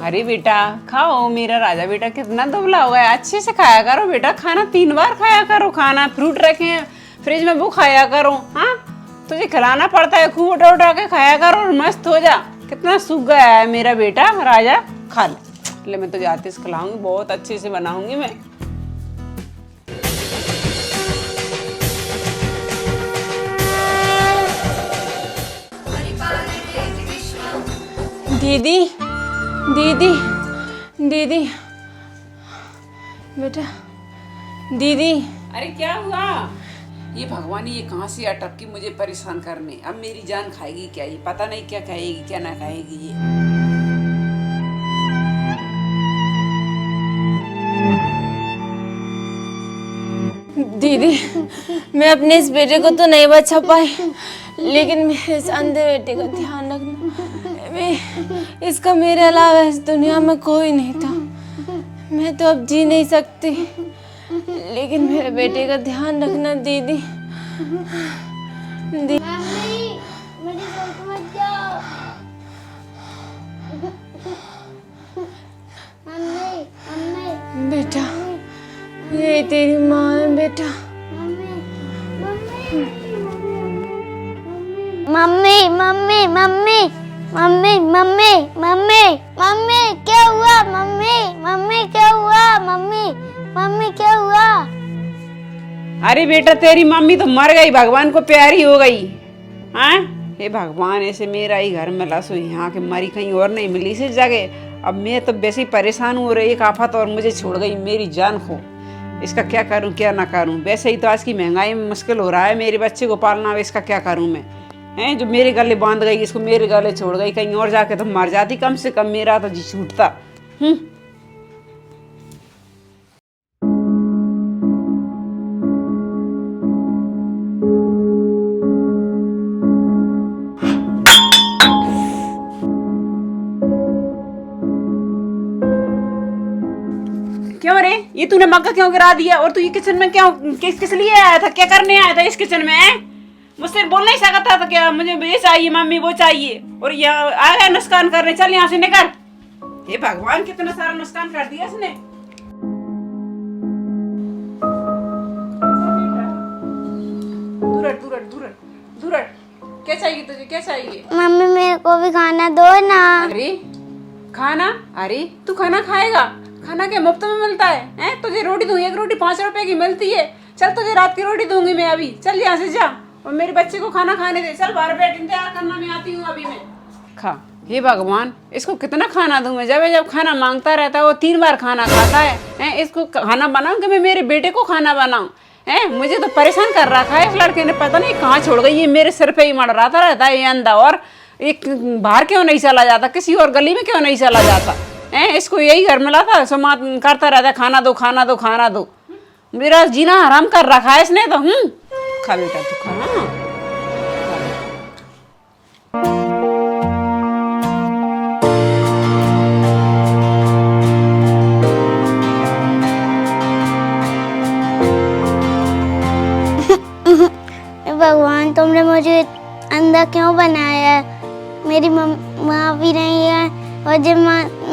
अरे बेटा खाओ, मेरा राजा बेटा कितना दुबला हो गया, अच्छे से खाया करो बेटा, खाना 3 बार खाया करो, खाना फ्रूट रखे हैं फ्रिज में वो खाया करो। हाँ तुझे खिलाना पड़ता है, खूब उठा उठा के खाया करो और मस्त हो जा। कितना सूख गया है मेरा बेटा राजा, खा ले मैं तुझे आतिश खिलाऊंगी, बहुत अच्छे से बनाऊंगी मैं। दीदी दीदी दीदी बेटा दीदी। अरे क्या हुआ? ये भगवान ये कहाँ से अटक के मुझे परेशान करने, अब मेरी जान खाएगी क्या ये, पता नहीं क्या खाएगी क्या ना खाएगी ये। दीदी मैं अपने इस बेटे को तो नहीं बचा पाई, लेकिन मेरे इस अंधे बेटे का ध्यान रखना। इसका मेरे अलावा इस दुनिया में कोई नहीं था। मैं तो अब जी नहीं सकती, लेकिन मेरे बेटे का ध्यान रखना दीदी। बेटा ये तेरी माँ है बेटा। Mummy mummy mummy mummy mummy mummy mummy क्या हुआ? मम्मी मम्मी क्या हुआ? मम्मी मम्मी क्या हुआ? अरे बेटा तेरी मम्मी तो मर गई, भगवान को प्यारी हो गई। हाँ हे भगवान, ऐसे मेरा ही घर में लस हुई, यहाँ के मरी कहीं और नहीं मिली इस जगह। अब मैं तो वैसे ही परेशान हूँ और एक आफत और मुझे छोड़ गई, मेरी जान खो। इसका क्या करूँ क्या ना करूँ, वैसे ही तो आज की महंगाई में मुश्किल हो रहा है मेरे बच्चे को पालना, इसका क्या करूँ मैं। हैं जो मेरे गले बांध गई, इसको मेरे गले छोड़ गई, कहीं और जाके तो मर जाती, कम से कम मेरा तो जी छूटता। क्यों रे, ये तूने मग्गा क्यों गिरा दिया? और तू ये किचन में क्यों, किस लिए आया था, क्या करने आया था इस किचन में? मुझसे बोल नहीं सकता था क्या मुझे ये चाहिए मम्मी वो चाहिए, और यहाँ आ गया नुकसान करने, चल यहाँ से निकल। हे भगवान कितना सारा नुकसान कर दिया इसने। दूर दूर दूर दूर, क्या चाहिए तुझे, क्या चाहिए? मम्मी मेरे को भी खाना दो ना। अरे खाना, अरे तू खाना खाएगा? खाना क्या मुफ्त में मिलता है? हैं तुझे रोटी दूंगी, एक रोटी 5 रुपए की मिलती है। चल तुझे रात की रोटी दूंगी मैं अभी, चल यहाँ से जा और मेरे बच्चे को खाना खाने दे। चल बाहर बैठ इंतजार करना, मैं आती हूँ अभी मैं। खा, हे भगवान इसको कितना खाना दूं मैं, जब खाना मांगता रहता है वो 3 बार खाना खाता है। हैं इसको खाना बनाऊं कि मैं मेरे बेटे को खाना बनाऊं? हैं मुझे तो परेशान कर रखा है इस लड़के ने, पता नहीं कहाँ छोड़ गई, ये मेरे सिर पे ही मड़राता रहता है ये अंधा। और एक बाहर क्यों नहीं चला जाता, किसी और गली में क्यों नहीं चला जाता? हैं इसको यही घर मिला था, समात करता रहता है खाना दो खाना दो खाना दो। मेरा जीना हराम कर रखा है इसने तो। खा बेटा तू खा। भगवान तुमने मुझे अंधा क्यों बनाया है? मेरी माँ भी नहीं है और जब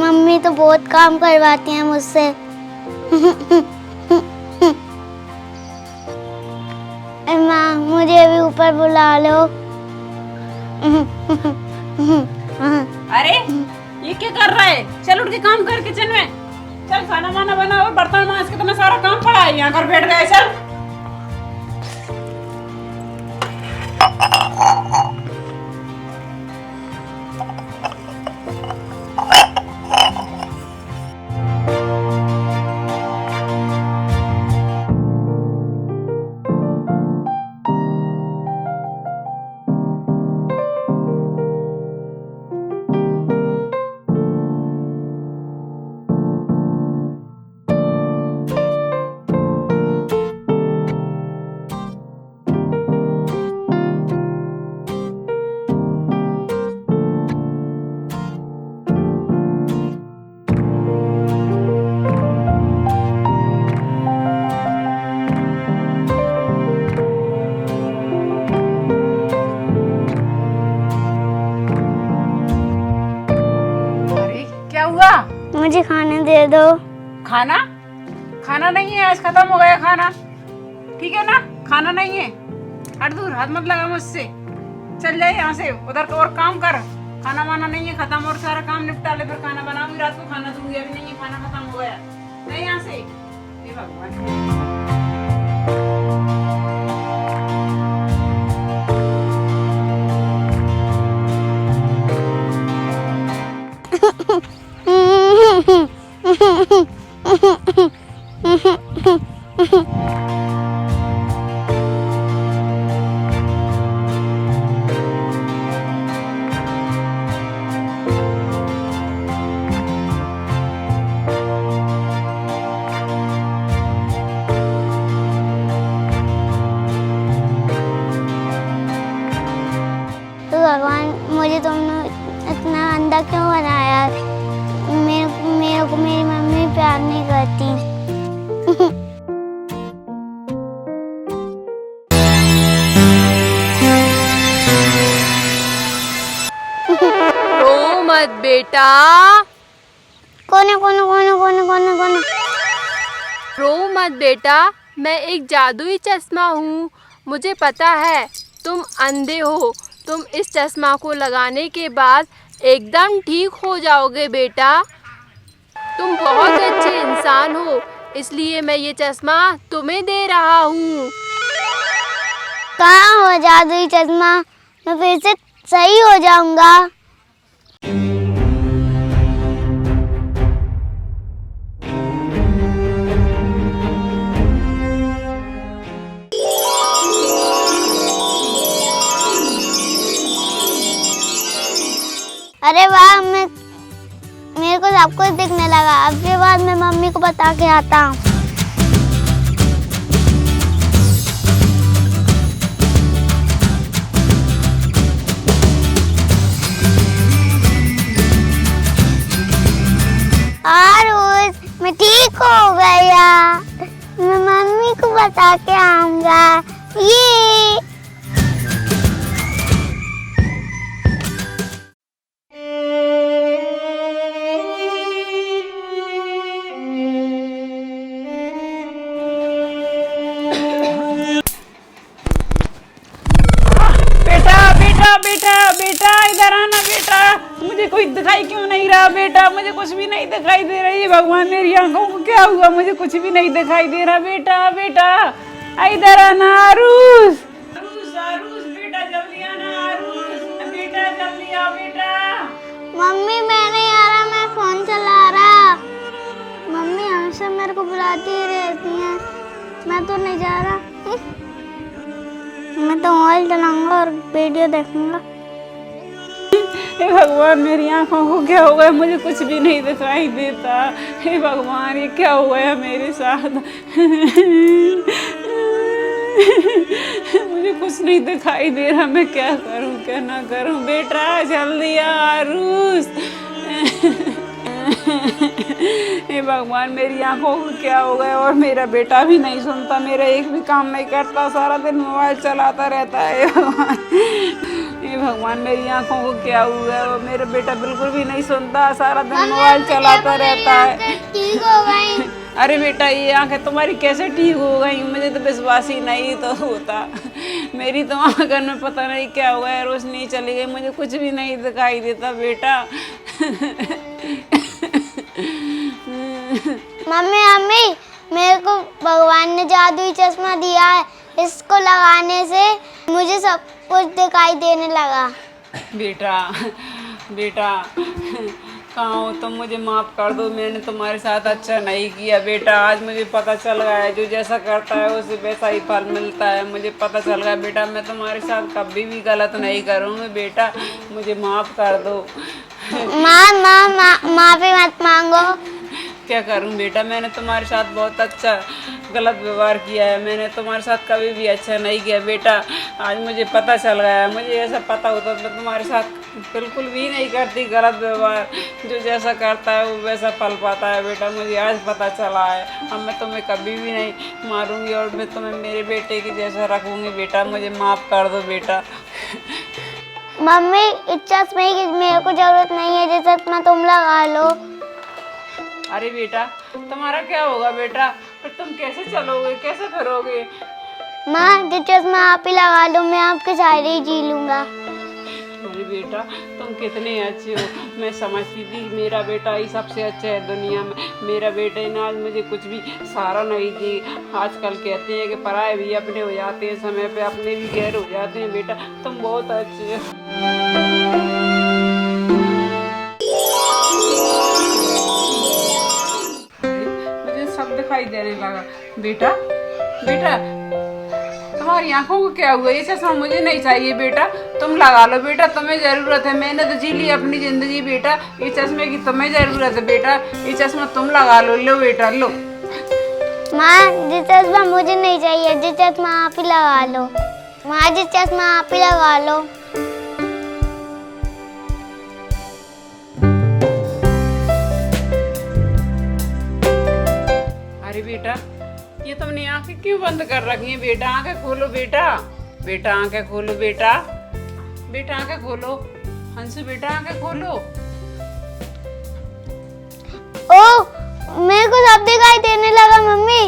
मम्मी तो बहुत काम करवाती हैं मुझसे। माँ मुझे भी ऊपर बुला लो। अरे ये क्या कर रहा है? चल उठ के काम कर किचन में, चल खाना वाना बना और बर्तन मांज के, तुम्हें सारा काम पड़ा है, यहाँ कर बैठ गए। चल मुझे खाने दे दो। खाना? खाना नहीं है, आज खत्म हो गया खाना, ठीक है ना? खाना नहीं है, हट दूर, हाथ मत लगा मुझसे, चल जाए यहाँ से, उधर का और काम कर। खाना वाना नहीं है, खत्म, और सारा काम निपटा ले, फिर खाना बनाऊंगी, रात को खाना दूंगी, अभी नहीं है, खाना खत्म हो गया, नहीं यहाँ से। हे भगवान। तो भगवान, मुझे तुमने इतना अंधा क्यों बनाया? मेरे को मेरी मम्मी प्यार नहीं करती। रो मत बेटा, कोने कोने कोने कोने कोने कोने। रो मत बेटा, मैं एक जादुई चश्मा हूँ। मुझे पता है तुम अंधे हो, तुम इस चश्मा को लगाने के बाद एकदम ठीक हो जाओगे बेटा। तुम बहुत अच्छे इंसान हो, इसलिए मैं ये चश्मा तुम्हें दे रहा हूँ। कहाँ हो जादुई चश्मा? मैं फिर से सही हो जाऊंगा। अरे वाह, मेरे को सब कुछ दिखने लगा। अब के बाद मैं मम्मी को बता के आता हूँ। आरुष, मैं ठीक हो गया। मैं मम्मी को बता के आऊंगा। ये बेटा इधर आना बेटा, मुझे कोई दिखाई क्यों नहीं रहा बेटा, मुझे कुछ भी नहीं दिखाई दे रही है। भगवान, मेरी आंखों को क्या हुआ, मुझे कुछ भी नहीं दिखाई दे रहा। बेटा इधर आना। आरुष बेटा जल्दी आना। आरुष बेटा जल्दी आ बेटा। मम्मी, मैं नहीं आ रहा, मैं फोन चला रहा। मम्मी हमेशा मेरे को बुलाती ही रहती है, मैं तो नहीं जा रहा। मैं तो मोबाइल चलाऊंगा और वीडियो देखूंगा। हे भगवान, मेरी आंखों को क्या हो गया, मुझे कुछ भी नहीं दिखाई देता। हे भगवान, ये क्या हो गया मेरे साथ। मुझे कुछ नहीं दिखाई दे रहा, मैं क्या करूं क्या ना करूं। बेटा जल्दी आ। आरुष। हे भगवान, मेरी आंखों को क्या हो गया, और मेरा बेटा भी नहीं सुनता, मेरा एक भी काम नहीं करता, सारा दिन मोबाइल चलाता रहता है। हे भगवान, मेरी आंखों को क्या हुआ, और मेरा बेटा बिल्कुल भी नहीं सुनता, सारा दिन मोबाइल चलाता रहता है। ठीक हो गई। अरे बेटा, ये आंखें तुम्हारी कैसे ठीक हो गई, मुझे तो विश्वास ही नहीं तो होता। मेरी तो आंखों में पता नहीं क्या हुआ है, रोशनी चली गई, मुझे कुछ भी नहीं दिखाई देता बेटा। मम्मी, मेरे को भगवान ने जादुई चश्मा दिया है, इसको लगाने से मुझे सब कुछ दिखाई देने लगा। बेटा कहाँ हो तुम, मुझे माफ़ कर दो, मैंने तुम्हारे साथ अच्छा नहीं किया बेटा। आज मुझे पता चल गया है, जो जैसा करता है उसे वैसा ही फल मिलता है। मुझे पता चल गया बेटा, मैं तुम्हारे साथ कभी भी गलत नहीं करूँगी बेटा, मुझे माफ़ कर दो। माफी मत मांगो। क्या करूं बेटा, मैंने तुम्हारे साथ बहुत अच्छा गलत व्यवहार किया है, मैंने तुम्हारे साथ कभी भी अच्छा नहीं किया बेटा। आज मुझे पता चल गया है, मुझे ऐसा पता होता तो मैं तुम्हारे साथ बिल्कुल भी नहीं करती गलत व्यवहार। जो जैसा करता है वो वैसा फल पाता है बेटा, मुझे आज पता चला है। अब मैं तुम्हें कभी भी नहीं मारूंगी और मैं तुम्हें मेरे बेटे के जैसा रखूंगी बेटा, मुझे माफ़ कर दो बेटा। मम्मी, इस चश्मे की मेरे को जरूरत नहीं है, ये चश्मा तुम लगा लो। अरे बेटा तुम्हारा क्या होगा बेटा, फिर तुम कैसे चलोगे, कैसे फिरोगे? माँ ये चश्मा आप ही लगा लो, मैं आपके सहारे ही जी लूँगा। अरे बेटा तुम कितने अच्छे हो, मैं समझती थी मेरा बेटा ही सबसे अच्छा है दुनिया में, मेरा बेटा ने आज मुझे कुछ भी सहारा नहीं दी। आजकल कहते हैं कि पराए भी अपने हो जाते हैं, समय पे अपने भी गैर हो जाते हैं। बेटा तुम बहुत अच्छे हो। मुझे सब दिखाई देने लगा। बेटा बेटा तुम्हारी आंखों को क्या हुआ? ये चश्मा मुझे नहीं चाहिए बेटा, तुम लगा लो बेटा, तुम्हें जरूरत है। मैंने तो जी ली अपनी जिंदगी बेटा, ये चश्मे की तुम्हें जरूरत है बेटा, ये चश्मा तुम लगा लो। लो बेटा लो। माँ ये चश्मा मुझे नहीं चाहिए, ये चश्मा आप ही लगा लो। माँ ये चश्मा आप ही लगा लो। अरे बेटा ये तुमने आंखें क्यों बंद कर रखी हैं? बेटा आंखें खोलो बेटा, बेटा आंखें खोलो बेटा, बेटा आंखें खोलो। हंसू बेटा आंखें खोलो। ओ मेरे को सब दिखाई देने लगा मम्मी।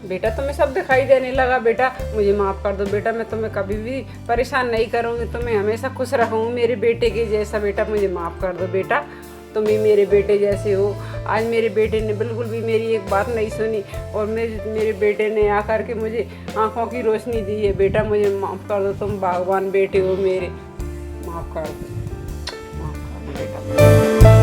बेटा तुम्हें सब दिखाई देने लगा। बेटा मुझे माफ़ कर दो बेटा, मैं तुम्हें कभी भी परेशान नहीं करूँगी, तुम्हें हमेशा खुश रखूँगी मेरे बेटे के जैसा। बेटा मुझे माफ़ कर दो बेटा, तुम भी मेरे बेटे जैसे हो। आज मेरे बेटे ने बिल्कुल भी मेरी एक बात नहीं सुनी और मेरे बेटे ने आकर के मुझे आंखों की रोशनी दी है। बेटा मुझे माफ़ कर दो, तुम भगवान बेटे हो मेरे, माफ़ कर दो, माफ़ कर दो बेटा।